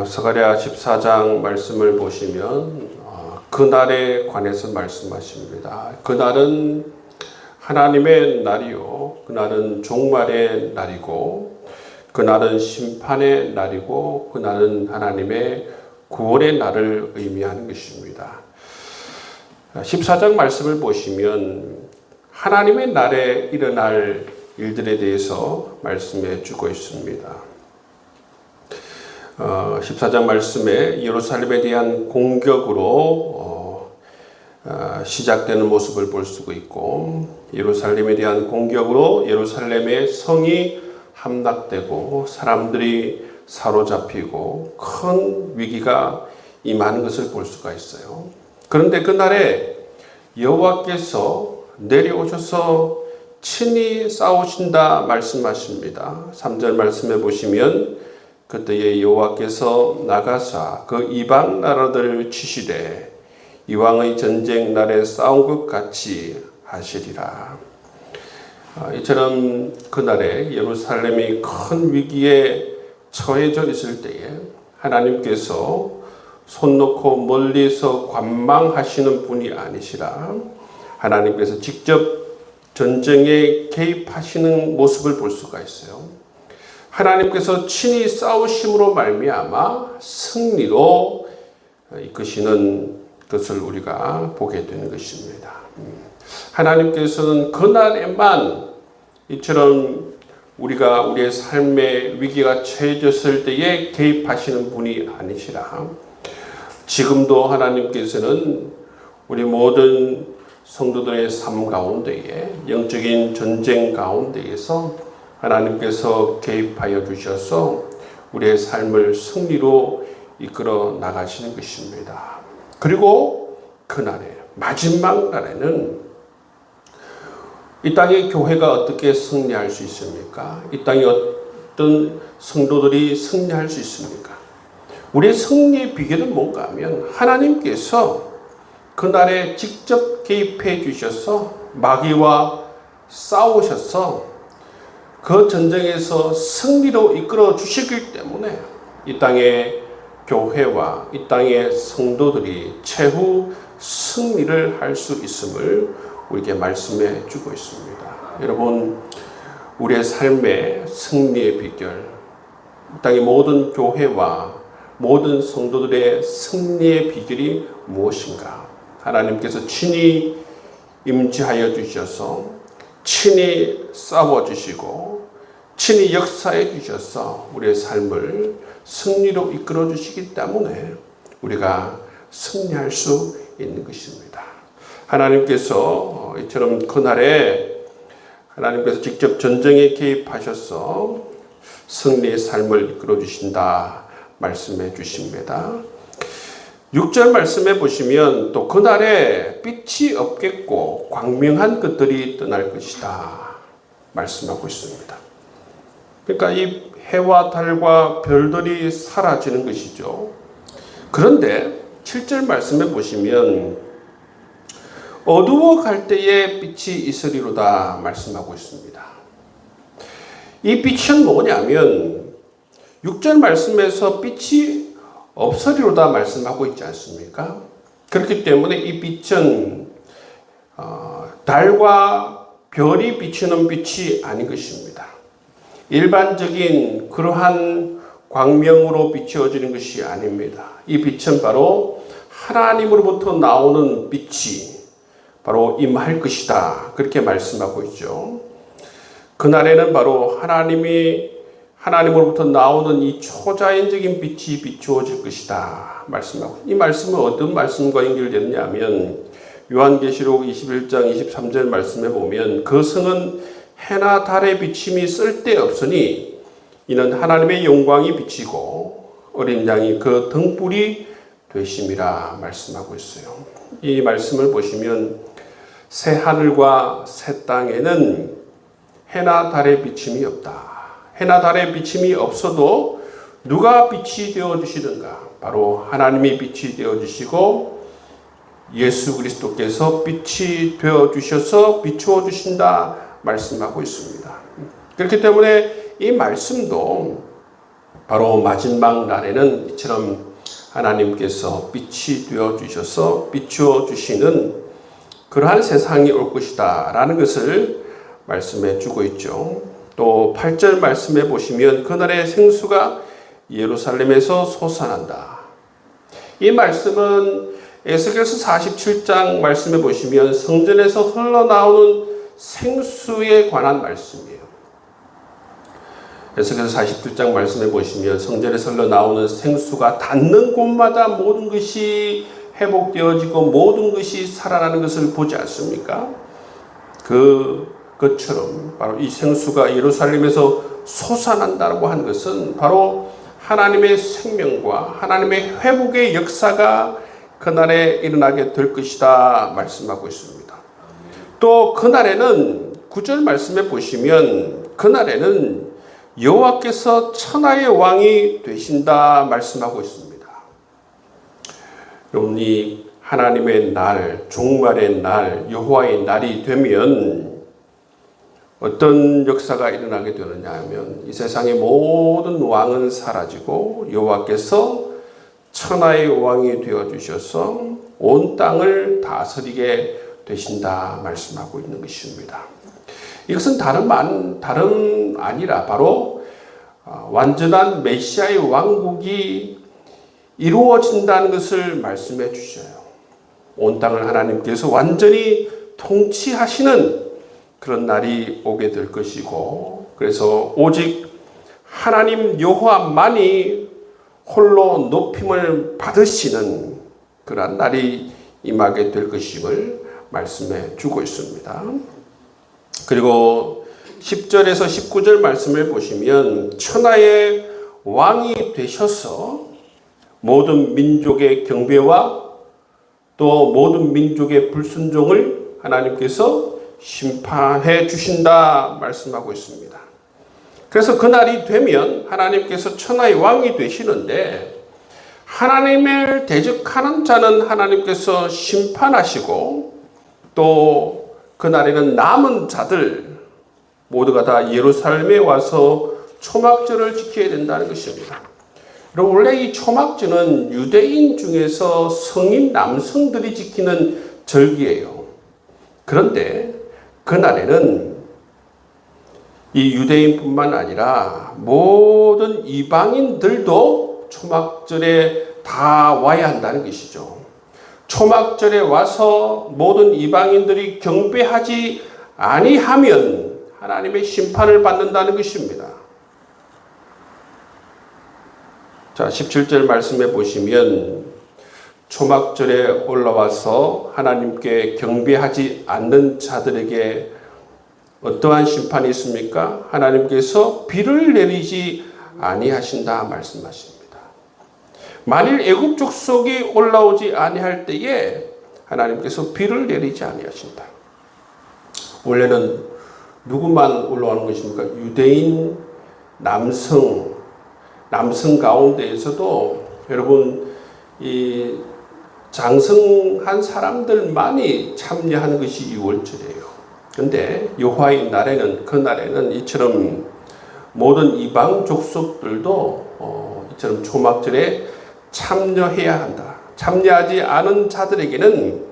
스가랴 14장 말씀을 보시면 그날에 관해서 말씀하십니다. 그날은 하나님의 날이요, 그날은 종말의 날이고, 그날은 심판의 날이고, 그날은 하나님의 구원의 날을 의미하는 것입니다. 14장 말씀을 보시면 하나님의 날에 일어날 일들에 대해서 말씀해 주고 있습니다. 14장 말씀에 예루살렘에 대한 공격으로 시작되는 모습을 볼 수가 있고, 예루살렘에 대한 공격으로 예루살렘의 성이 함락되고 사람들이 사로잡히고 큰 위기가 임하는 것을 볼 수가 있어요. 그런데 그날에 여호와께서 내려오셔서 친히 싸우신다 말씀하십니다. 3절 말씀해 보시면 그때에 여호와께서 나가사 그 이방 나라들을 치시되 이왕의 전쟁 날에 싸운 것 같이 하시리라. 이처럼 그날에 예루살렘이 큰 위기에 처해져 있을 때에 하나님께서 손 놓고 멀리서 관망하시는 분이 아니시라 하나님께서 직접 전쟁에 개입하시는 모습을 볼 수가 있어요. 하나님께서 친히 싸우심으로 말미암아 승리로 이끄시는 것을 우리가 보게 되는 것입니다. 하나님께서는 그날에만 이처럼 우리가 우리의 삶의 위기가 처해졌을 때에 개입하시는 분이 아니시라. 지금도 하나님께서는 우리 모든 성도들의 삶 가운데에 영적인 전쟁 가운데에서 하나님께서 개입하여 주셔서 우리의 삶을 승리로 이끌어 나가시는 것입니다. 그리고 그날에 마지막 날에는 이 땅의 교회가 어떻게 승리할 수 있습니까? 이 땅에 어떤 성도들이 승리할 수 있습니까? 우리의 승리의 비결은 뭔가 하면 하나님께서 그날에 직접 개입해 주셔서 마귀와 싸우셔서 그 전쟁에서 승리로 이끌어 주시기 때문에 이 땅의 교회와 이 땅의 성도들이 최후 승리를 할 수 있음을 우리에게 말씀해 주고 있습니다. 여러분, 우리의 삶의 승리의 비결, 이 땅의 모든 교회와 모든 성도들의 승리의 비결이 무엇인가? 하나님께서 친히 임재하여 주셔서 친히 싸워주시고 친히 역사해 주셔서 우리의 삶을 승리로 이끌어 주시기 때문에 우리가 승리할 수 있는 것입니다. 하나님께서 이처럼 그날에 하나님께서 직접 전쟁에 개입하셔서 승리의 삶을 이끌어 주신다 말씀해 주십니다. 6절 말씀해 보시면 또 그날에 빛이 없겠고 광명한 것들이 떠날 것이다 말씀하고 있습니다. 그러니까 이 해와 달과 별들이 사라지는 것이죠. 그런데 7절 말씀해 보시면 어두워 갈 때에 빛이 있으리로다 말씀하고 있습니다. 이 빛은 뭐냐면 6절 말씀에서 빛이 없으리로다 말씀하고 있지 않습니까? 그렇기 때문에 이 빛은 달과 별이 비추는 빛이 아닌 것입니다. 일반적인 그러한 광명으로 비추어지는 것이 아닙니다. 이 빛은 바로 하나님으로부터 나오는 빛이 바로 임할 것이다 그렇게 말씀하고 있죠. 그날에는 바로 하나님으로부터 나오는 이 초자연적인 빛이 비추어질 것이다 말씀하고, 이 말씀은 어떤 말씀과 연결되느냐 하면 요한계시록 21장 23절 말씀에 보면 그 성은 해나 달의 비침이 쓸데없으니 이는 하나님의 영광이 비치고 어린 양이 그 등불이 되심이라 말씀하고 있어요. 이 말씀을 보시면 새 하늘과 새 땅에는 해나 달의 비침이 없다. 해나 달의 비침이 없어도 누가 빛이 되어주시는가? 바로 하나님이 빛이 되어주시고 예수 그리스도께서 빛이 되어주셔서 비추어 주신다 말씀하고 있습니다. 그렇기 때문에 이 말씀도 바로 마지막 날에는 이처럼 하나님께서 빛이 되어 주셔서 비추어 주시는 그러한 세상이 올 것이다 라는 것을 말씀해 주고 있죠. 또 8절 말씀해 보시면 그날의 생수가 예루살렘에서 솟아난다. 이 말씀은 에스겔서 47장 말씀해 보시면 성전에서 흘러나오는 생수에 관한 말씀이에요. 에스겔서 47장 말씀해 보시면 성전에서 흘러나오는 생수가 닿는 곳마다 모든 것이 회복되어지고 모든 것이 살아나는 것을 보지 않습니까? 그것처럼 바로 이 생수가 예루살렘에서 솟아난다고 하는 것은 바로 하나님의 생명과 하나님의 회복의 역사가 그날에 일어나게 될 것이다 말씀하고 있습니다. 또 그날에는 9절 말씀해 보시면 그날에는 여호와께서 천하의 왕이 되신다 말씀하고 있습니다. 여러분, 이 하나님의 날, 종말의 날, 여호와의 날이 되면 어떤 역사가 일어나게 되느냐 하면 이 세상의 모든 왕은 사라지고 여호와께서 천하의 왕이 되어주셔서 온 땅을 다스리게 되신다 말씀하고 있는 것입니다. 이것은 다름 아니라 바로 완전한 메시아의 왕국이 이루어진다는 것을 말씀해 주셔요. 온 땅을 하나님께서 완전히 통치하시는 그런 날이 오게 될 것이고, 그래서 오직 하나님 여호와만이 홀로 높임을 받으시는 그러한 날이 임하게 될 것임을 말씀해 주고 있습니다. 그리고 10절에서 19절 말씀을 보시면 천하의 왕이 되셔서 모든 민족의 경배와 또 모든 민족의 불순종을 하나님께서 심판해 주신다 말씀하고 있습니다. 그래서 그날이 되면 하나님께서 천하의 왕이 되시는데 하나님을 대적하는 자는 하나님께서 심판하시고 또 그날에는 남은 자들 모두가 다 예루살렘에 와서 초막절을 지켜야 된다는 것입니다. 그리고 원래 이 초막절은 유대인 중에서 성인 남성들이 지키는 절기예요. 그런데 그날에는 이 유대인뿐만 아니라 모든 이방인들도 초막절에 다 와야 한다는 것이죠. 초막절에 와서 모든 이방인들이 경배하지 아니하면 하나님의 심판을 받는다는 것입니다. 자, 17절 말씀해 보시면 초막절에 올라와서 하나님께 경배하지 않는 자들에게 어떠한 심판이 있습니까? 하나님께서 비를 내리지 아니하신다 말씀하십니다. 만일 애굽 족속이 올라오지 아니할 때에 하나님께서 비를 내리지 아니하신다. 원래는 누구만 올라오는 것입니까? 유대인 남성 가운데에서도 여러분 이 장성한 사람들만이 참여하는 것이 유월절이에요. 그런데 여호와의 날에는 그날에는 이처럼 모든 이방 족속들도 이처럼 초막절에 참여해야 한다. 참여하지 않은 자들에게는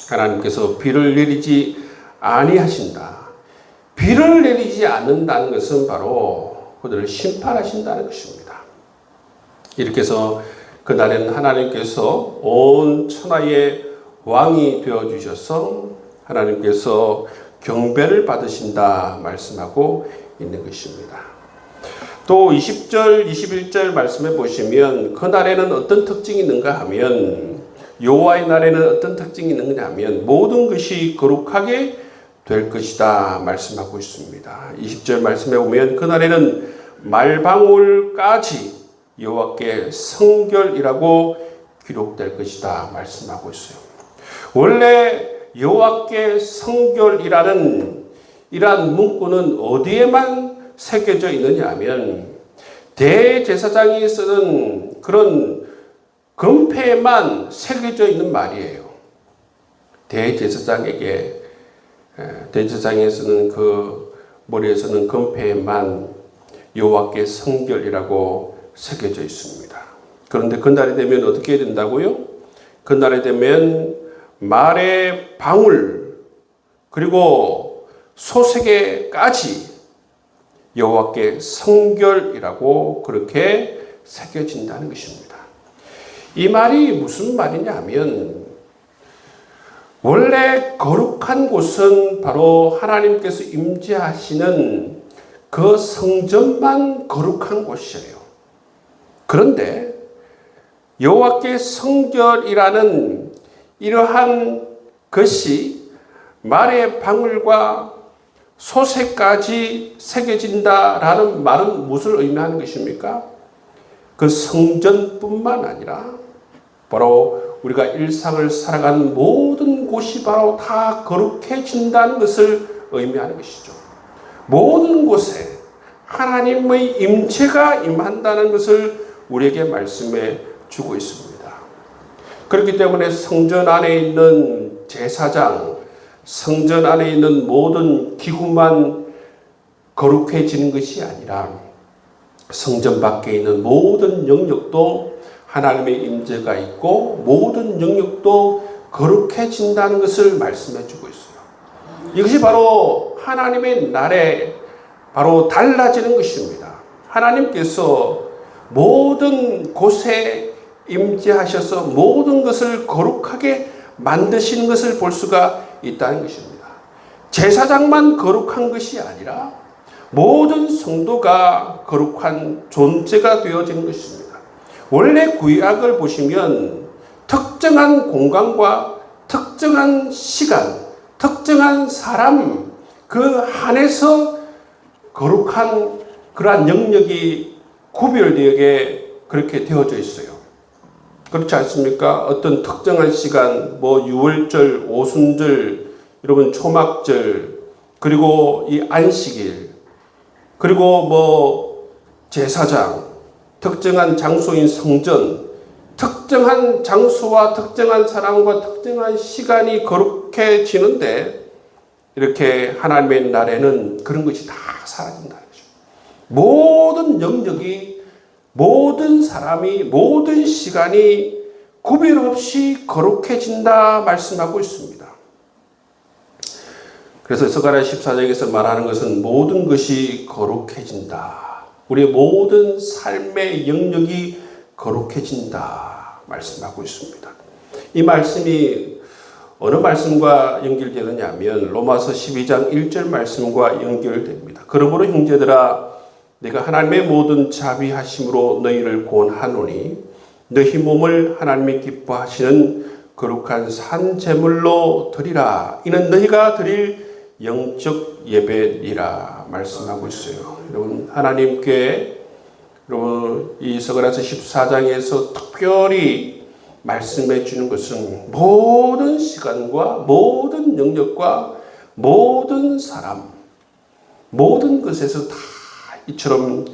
하나님께서 비를 내리지 아니하신다. 비를 내리지 않는다는 것은 바로 그들을 심판하신다는 것입니다. 이렇게 해서 그날에는 하나님께서 온 천하의 왕이 되어주셔서 하나님께서 경배를 받으신다 말씀하고 있는 것입니다. 또 20절, 21절 말씀해 보시면 그날에는 어떤 특징이 있는가 하면 여호와의 날에는 어떤 특징이 있는가 하면 모든 것이 거룩하게 될 것이다 말씀하고 있습니다. 20절 말씀해 보면 그날에는 말방울까지 여호와께 성결이라고 기록될 것이다 말씀하고 있어요. 원래 여호와께 성결이라는 이러한 문구는 어디에만 새겨져 있느냐 하면 대제사장이 쓰는 그런 금패에만 새겨져 있는 말이에요. 대제사장이 쓰는 그 머리에 쓰는 금패에만 여호와께 성결이라고 새겨져 있습니다. 그런데 그날이 되면 어떻게 된다고요? 그날이 되면 말의 방울 그리고 소세계까지 여호와께 성결이라고 그렇게 새겨진다는 것입니다. 이 말이 무슨 말이냐 하면 원래 거룩한 곳은 바로 하나님께서 임재하시는 그 성전만 거룩한 곳이에요. 그런데 여호와께 성결이라는 이러한 것이 말의 방울과 소새까지 새겨진다라는 말은 무엇을 의미하는 것입니까? 그 성전뿐만 아니라 바로 우리가 일상을 살아가는 모든 곳이 바로 다 거룩해진다는 것을 의미하는 것이죠. 모든 곳에 하나님의 임재가 임한다는 것을 우리에게 말씀해 주고 있습니다. 그렇기 때문에 성전 안에 있는 제사장, 성전 안에 있는 모든 기구만 거룩해지는 것이 아니라 성전 밖에 있는 모든 영역도 하나님의 임재가 있고 모든 영역도 거룩해진다는 것을 말씀해 주고 있어요. 이것이 바로 하나님의 날에 바로 달라지는 것입니다. 하나님께서 모든 곳에 임재하셔서 모든 것을 거룩하게 만드시는 것을 볼 수가 있다는 것입니다. 제사장만 거룩한 것이 아니라 모든 성도가 거룩한 존재가 되어지는 것입니다. 원래 구약을 보시면 특정한 공간과 특정한 시간, 특정한 사람 그 안에서 거룩한 그러한 영역이 구별되게 그렇게 되어져 있어요. 그렇지 않습니까? 어떤 특정한 시간, 뭐 유월절, 오순절, 여러분 초막절, 그리고 이 안식일, 그리고 뭐 제사장, 특정한 장소인 성전, 특정한 장소와 특정한 사람과 특정한 시간이 거룩해지는데 이렇게 하나님의 날에는 그런 것이 다 사라진다는 거죠. 모든 영역이, 모든 사람이, 모든 시간이 구별 없이 거룩해진다 말씀하고 있습니다. 그래서 스가랴 14장에서 말하는 것은 모든 것이 거룩해진다. 우리의 모든 삶의 영역이 거룩해진다 말씀하고 있습니다. 이 말씀이 어느 말씀과 연결되느냐 하면 로마서 12장 1절 말씀과 연결됩니다. 그러므로 형제들아 내가 하나님의 모든 자비하심으로 너희를 구원하노니 너희 몸을 하나님이 기뻐하시는 거룩한 산 제물로 드리라. 이는 너희가 드릴 영적 예배니라 말씀하고 있어요. 여러분 하나님께 여러분 이 스가랴서 14장에서 특별히 말씀해 주는 것은 모든 시간과 모든 영역과 모든 사람 모든 것에서 다 이처럼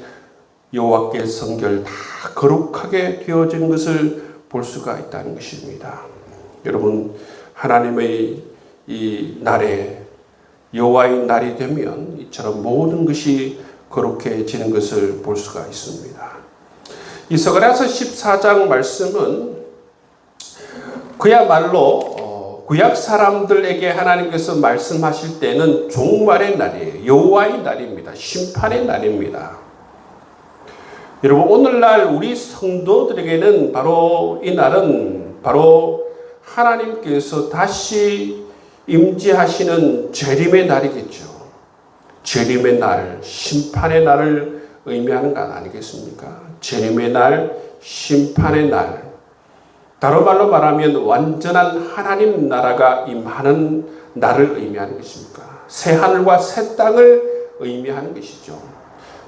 여호와께 성결 다 거룩하게 되어진 것을 볼 수가 있다는 것입니다. 여러분 하나님의 이 날에 여호와의 날이 되면 이처럼 모든 것이 거룩해지는 것을 볼 수가 있습니다. 이 스가랴서 14장 말씀은 그야말로 구약 사람들에게 하나님께서 말씀하실 때는 종말의 날이에요. 여호와의 날입니다. 심판의 날입니다. 여러분 오늘날 우리 성도들에게는 바로 이 날은 바로 하나님께서 다시 임재하시는 재림의 날이겠죠. 재림의 날, 심판의 날을 의미하는 것 아니겠습니까? 재림의 날, 심판의 날. 다른 말로 말하면 완전한 하나님 나라가 임하는 날을 의미하는 것입니까? 새 하늘과 새 땅을 의미하는 것이죠.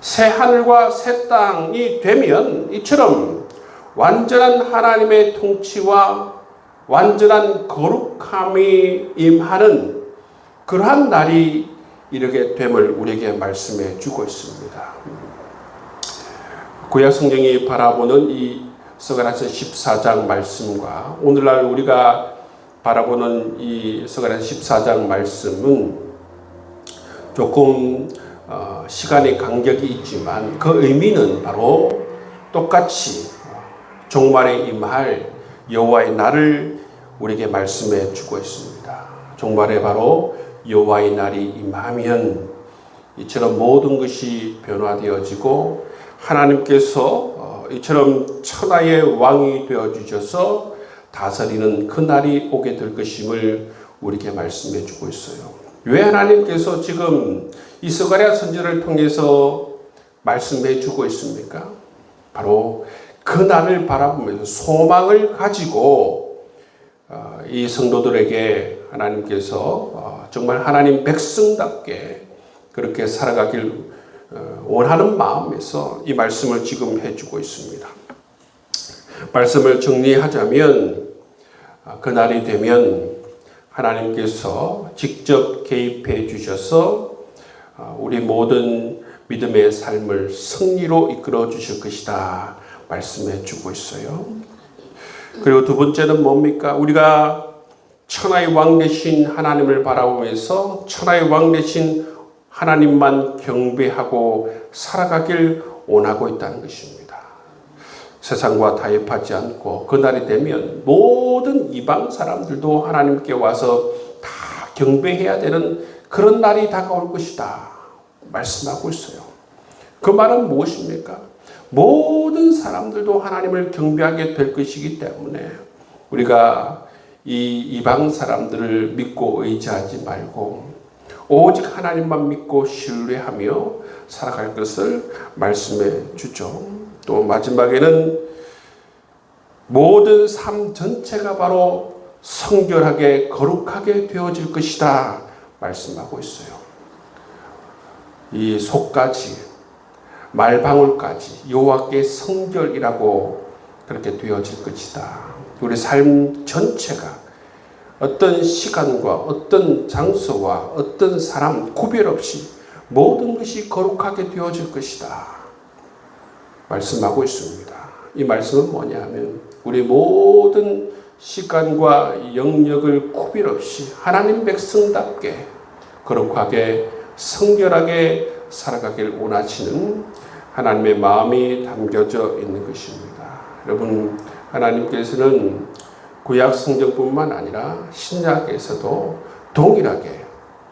새 하늘과 새 땅이 되면 이처럼 완전한 하나님의 통치와 완전한 거룩함이 임하는 그러한 날이 이르게 됨을 우리에게 말씀해 주고 있습니다. 구약 성경이 바라보는 이 스가랴서 14장 말씀과 오늘날 우리가 바라보는 이 스가랴서 14장 말씀은 조금 시간의 간격이 있지만 그 의미는 바로 똑같이 종말에 임할 여호와의 날을 우리에게 말씀해 주고 있습니다. 종말에 바로 여호와의 날이 임하면 이처럼 모든 것이 변화되어지고 하나님께서 이처럼 천하의 왕이 되어 주셔서 다스리는 그 날이 오게 될 것임을 우리에게 말씀해 주고 있어요. 왜 하나님께서 지금 이 스가랴 선지자를 통해서 말씀해 주고 있습니까? 바로 그 날을 바라보면서 소망을 가지고 이 성도들에게 하나님께서 정말 하나님 백성답게 그렇게 살아가길 원하는 마음에서 이 말씀을 지금 해주고 있습니다. 말씀을 정리하자면 그날이 되면 하나님께서 직접 개입해 주셔서 우리 모든 믿음의 삶을 승리로 이끌어 주실 것이다 말씀해 주고 있어요. 그리고 두 번째는 뭡니까? 우리가 천하의 왕 되신 하나님을 바라보면서 천하의 왕 되신 하나님만 경배하고 살아가길 원하고 있다는 것입니다. 세상과 타협하지 않고 그날이 되면 모든 이방 사람들도 하나님께 와서 다 경배해야 되는 그런 날이 다가올 것이다 말씀하고 있어요. 그 말은 무엇입니까? 모든 사람들도 하나님을 경배하게 될 것이기 때문에 우리가 이 이방 사람들을 믿고 의지하지 말고 오직 하나님만 믿고 신뢰하며 살아갈 것을 말씀해 주죠. 또 마지막에는 모든 삶 전체가 바로 성결하게 거룩하게 되어질 것이다 말씀하고 있어요. 이 속까지 말방울까지 여호와께 성결이라고 그렇게 되어질 것이다. 우리 삶 전체가 어떤 시간과 어떤 장소와 어떤 사람 구별 없이 모든 것이 거룩하게 되어질 것이다 말씀하고 있습니다. 이 말씀은 뭐냐 하면 우리 모든 시간과 영역을 구별 없이 하나님 백성답게 거룩하게 성결하게 살아가길 원하시는 하나님의 마음이 담겨져 있는 것입니다. 여러분, 하나님께서는 구약 성경뿐만 아니라 신약에서도 동일하게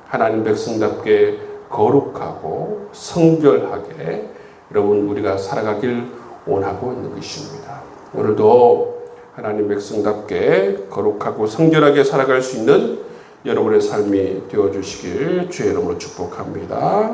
하나님 백성답게 거룩하고 성결하게 여러분 우리가 살아가길 원하고 있는 것입니다. 오늘도 하나님 백성답게 거룩하고 성결하게 살아갈 수 있는 여러분의 삶이 되어주시길 주의 이름으로 축복합니다.